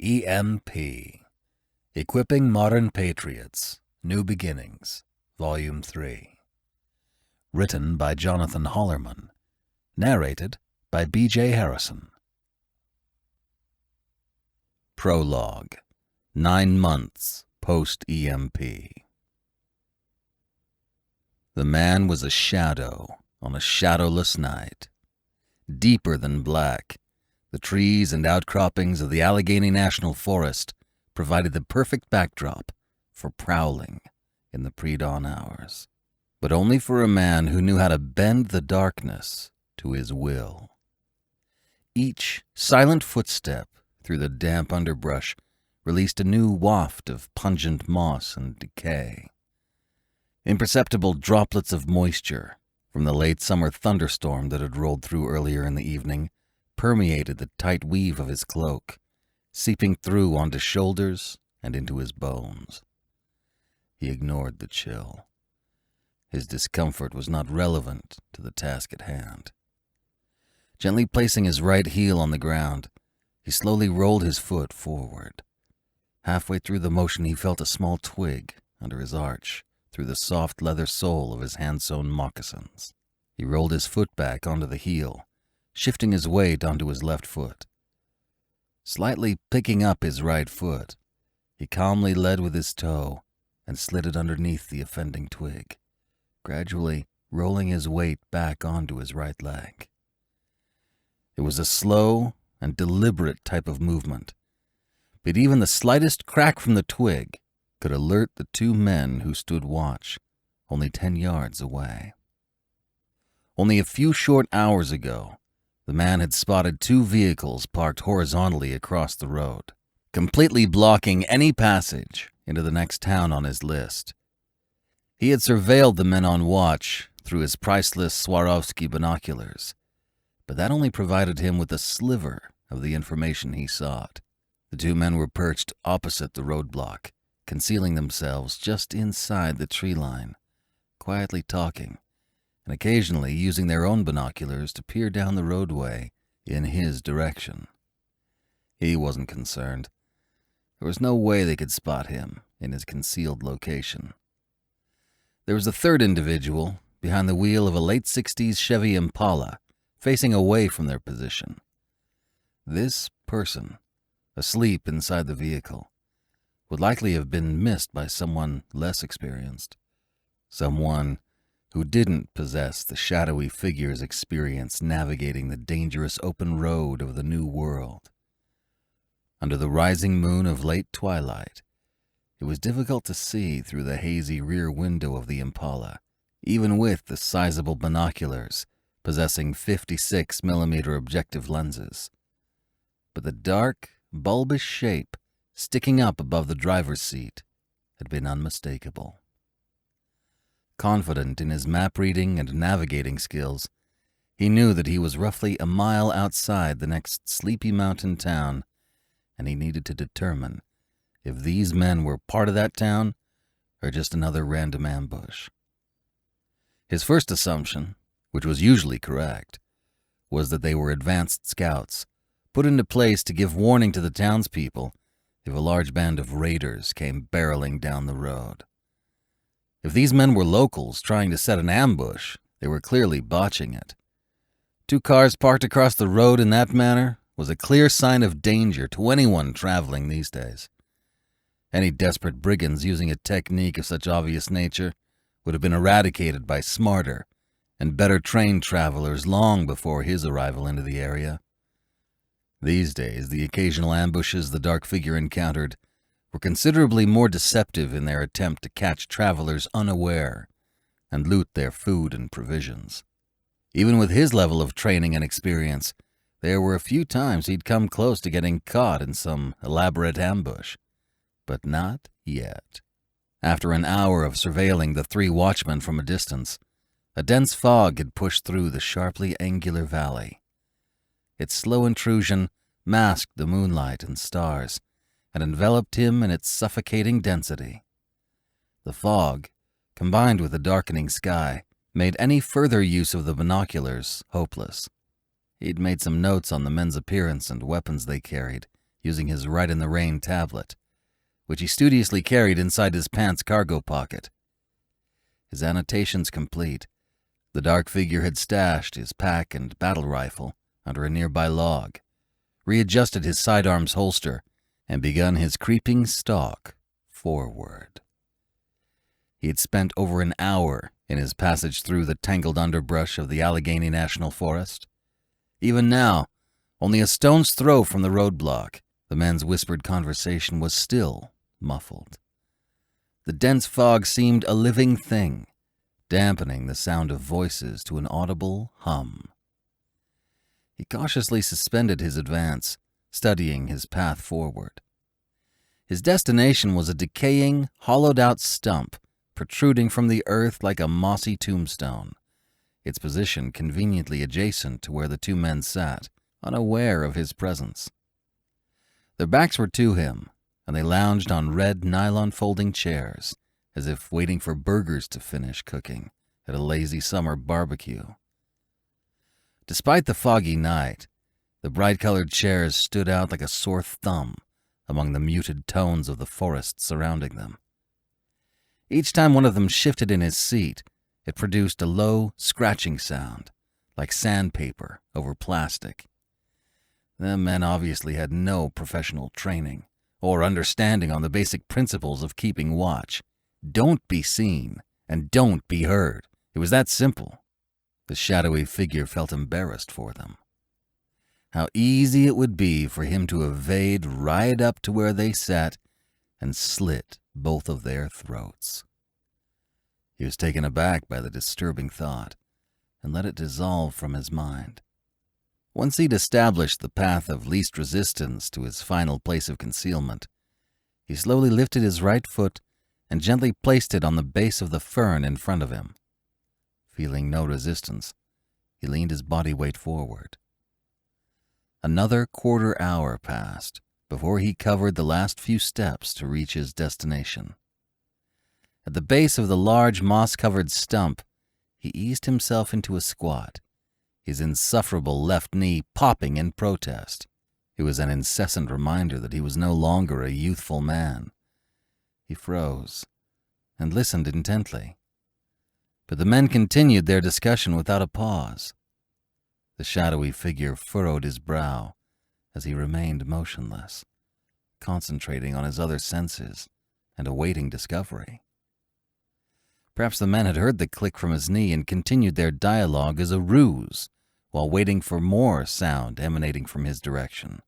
EMP. Equipping Modern Patriots. New Beginnings. Volume 3. Written by Jonathan Hollerman. Narrated by B.J. Harrison. Prologue. 9 months post-EMP. The man was a shadow on a shadowless night. Deeper than black, the trees and outcroppings of the Allegheny National Forest provided the perfect backdrop for prowling in the pre-dawn hours, but only for a man who knew how to bend the darkness to his will. Each silent footstep through the damp underbrush released a new waft of pungent moss and decay. Imperceptible droplets of moisture from the late summer thunderstorm that had rolled through earlier in the evening permeated the tight weave of his cloak, seeping through onto shoulders and into his bones. He ignored the chill. His discomfort was not relevant to the task at hand. Gently placing his right heel on the ground, he slowly rolled his foot forward. Halfway through the motion, he felt a small twig under his arch through the soft leather sole of his hand-sewn moccasins. He rolled his foot back onto the heel, shifting his weight onto his left foot. Slightly picking up his right foot, he calmly led with his toe and slid it underneath the offending twig, gradually rolling his weight back onto his right leg. It was a slow and deliberate type of movement, but even the slightest crack from the twig could alert the 2 men who stood watch only 10 yards away. Only a few short hours ago, the man had spotted 2 vehicles parked horizontally across the road, completely blocking any passage into the next town on his list. He had surveilled the men on watch through his priceless Swarovski binoculars, but that only provided him with a sliver of the information he sought. The 2 men were perched opposite the roadblock, concealing themselves just inside the tree line, quietly talking, and occasionally using their own binoculars to peer down the roadway in his direction. He wasn't concerned. There was no way they could spot him in his concealed location. There was a 3rd individual behind the wheel of a late 60s Chevy Impala, facing away from their position. This person, asleep inside the vehicle, would likely have been missed by someone less experienced, someone who didn't possess the shadowy figure's experience navigating the dangerous open road of the new world. Under the rising moon of late twilight, it was difficult to see through the hazy rear window of the Impala, even with the sizable binoculars possessing 56mm objective lenses. But the dark, bulbous shape sticking up above the driver's seat had been unmistakable. Confident in his map-reading and navigating skills, he knew that he was roughly a mile outside the next sleepy mountain town, and he needed to determine if these men were part of that town or just another random ambush. His first assumption, which was usually correct, was that they were advanced scouts, put into place to give warning to the townspeople if a large band of raiders came barreling down the road. If these men were locals trying to set an ambush, they were clearly botching it. 2 cars parked across the road in that manner was a clear sign of danger to anyone traveling these days. Any desperate brigands using a technique of such obvious nature would have been eradicated by smarter and better trained travelers long before his arrival into the area. These days, the occasional ambushes the dark figure encountered were considerably more deceptive in their attempt to catch travelers unaware and loot their food and provisions. Even with his level of training and experience, there were a few times he'd come close to getting caught in some elaborate ambush. But not yet. After an hour of surveilling the 3 watchmen from a distance, a dense fog had pushed through the sharply angular valley. Its slow intrusion masked the moonlight and stars, and enveloped him in its suffocating density. The fog, combined with the darkening sky, made any further use of the binoculars hopeless. He'd made some notes on the men's appearance and weapons they carried, using his right-in-the-rain tablet, which he studiously carried inside his pants cargo pocket. His annotations complete, the dark figure had stashed his pack and battle rifle under a nearby log, readjusted his sidearm's holster, and begun his creeping stalk forward. He had spent over an hour in his passage through the tangled underbrush of the Allegheny National Forest. Even now, only a stone's throw from the roadblock, the men's whispered conversation was still muffled. The dense fog seemed a living thing, dampening the sound of voices to an audible hum. He cautiously suspended his advance, studying his path forward. His destination was a decaying, hollowed-out stump protruding from the earth like a mossy tombstone, its position conveniently adjacent to where the two men sat, unaware of his presence. Their backs were to him, and they lounged on red nylon folding chairs, as if waiting for burgers to finish cooking at a lazy summer barbecue. Despite the foggy night, the bright-colored chairs stood out like a sore thumb among the muted tones of the forest surrounding them. Each time one of them shifted in his seat, it produced a low, scratching sound, like sandpaper over plastic. The men obviously had no professional training or understanding on the basic principles of keeping watch. Don't be seen, and don't be heard. It was that simple. The shadowy figure felt embarrassed for them. How easy it would be for him to evade right up to where they sat and slit both of their throats. He was taken aback by the disturbing thought and let it dissolve from his mind. Once he'd established the path of least resistance to his final place of concealment, he slowly lifted his right foot and gently placed it on the base of the fern in front of him. Feeling no resistance, he leaned his body weight forward. Another quarter hour passed before he covered the last few steps to reach his destination. At the base of the large moss-covered stump, he eased himself into a squat, his insufferable left knee popping in protest. It was an incessant reminder that he was no longer a youthful man. He froze and listened intently. But the men continued their discussion without a pause. The shadowy figure furrowed his brow as he remained motionless, concentrating on his other senses and awaiting discovery. Perhaps the men had heard the click from his knee and continued their dialogue as a ruse while waiting for more sound emanating from his direction.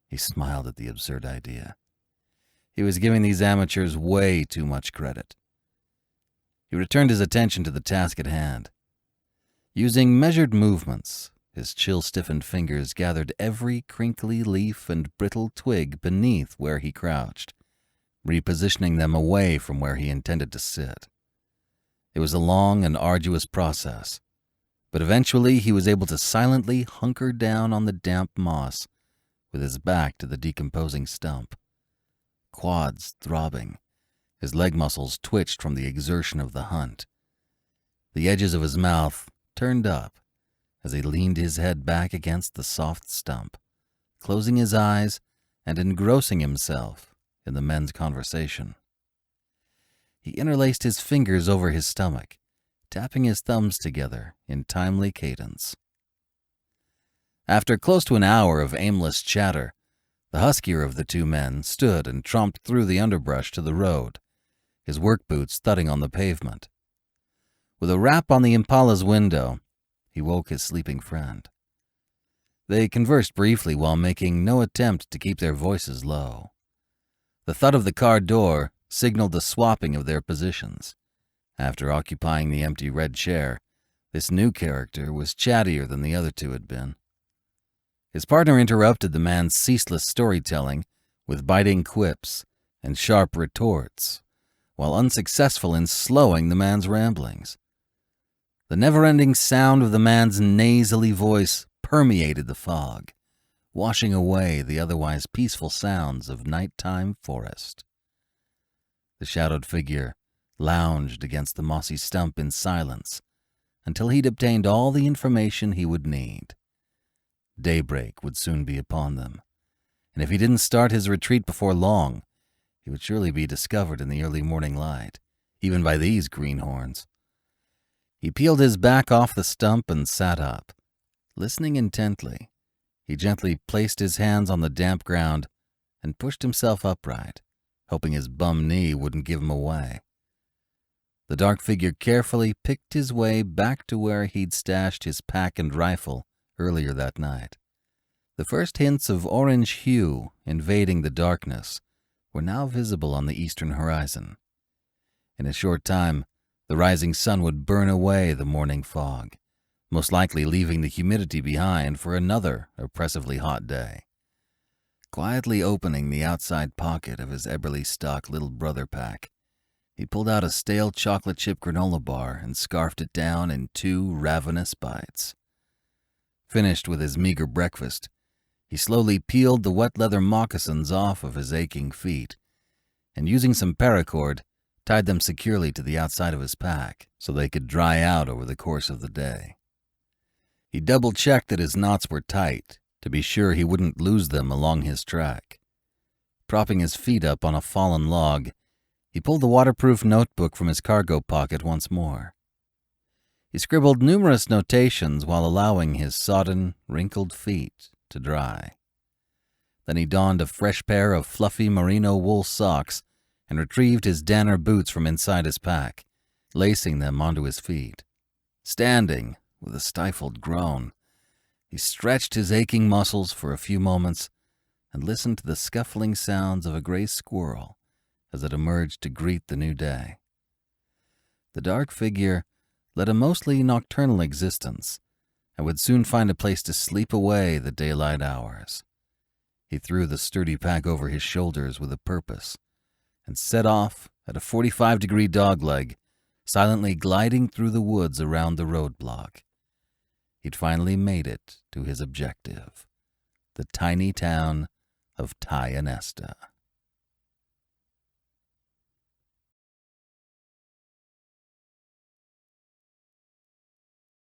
He smiled at the absurd idea. He was giving these amateurs way too much credit. He returned his attention to the task at hand. Using measured movements, his chill-stiffened fingers gathered every crinkly leaf and brittle twig beneath where he crouched, repositioning them away from where he intended to sit. It was a long and arduous process, but eventually he was able to silently hunker down on the damp moss with his back to the decomposing stump. Quads throbbing, his leg muscles twitched from the exertion of the hunt. The edges of his mouth turned up as he leaned his head back against the soft stump, closing his eyes and engrossing himself in the men's conversation. He interlaced his fingers over his stomach, tapping his thumbs together in timely cadence. After close to an hour of aimless chatter, the huskier of the two men stood and tromped through the underbrush to the road, his work boots thudding on the pavement. With a rap on the Impala's window, he woke his sleeping friend. They conversed briefly while making no attempt to keep their voices low. The thud of the car door signaled the swapping of their positions. After occupying the empty red chair, this new character was chattier than the other two had been. His partner interrupted the man's ceaseless storytelling with biting quips and sharp retorts, while unsuccessful in slowing the man's ramblings. The never-ending sound of the man's nasally voice permeated the fog, washing away the otherwise peaceful sounds of nighttime forest. The shadowed figure lounged against the mossy stump in silence until he'd obtained all the information he would need. Daybreak would soon be upon them, and if he didn't start his retreat before long, he would surely be discovered in the early morning light, even by these greenhorns. He peeled his back off the stump and sat up. Listening intently, he gently placed his hands on the damp ground and pushed himself upright, hoping his bum knee wouldn't give him away. The dark figure carefully picked his way back to where he'd stashed his pack and rifle earlier that night. The first hints of orange hue invading the darkness were now visible on the eastern horizon. In a short time, the rising sun would burn away the morning fog, most likely leaving the humidity behind for another oppressively hot day. Quietly opening the outside pocket of his Eberly stock little brother pack, he pulled out a stale chocolate chip granola bar and scarfed it down in 2 ravenous bites. Finished with his meager breakfast, he slowly peeled the wet leather moccasins off of his aching feet, and using some paracord, tied them securely to the outside of his pack so they could dry out over the course of the day. He double-checked that his knots were tight to be sure he wouldn't lose them along his track. Propping his feet up on a fallen log, he pulled the waterproof notebook from his cargo pocket once more. He scribbled numerous notations while allowing his sodden, wrinkled feet to dry. Then he donned a fresh pair of fluffy merino wool socks and retrieved his Danner boots from inside his pack, lacing them onto his feet. Standing, with a stifled groan, he stretched his aching muscles for a few moments and listened to the scuffling sounds of a gray squirrel as it emerged to greet the new day. The dark figure led a mostly nocturnal existence and would soon find a place to sleep away the daylight hours. He threw the sturdy pack over his shoulders with a purpose and set off at a 45-degree dogleg, silently gliding through the woods around the roadblock. He'd finally made it to his objective, the tiny town of Tionesta.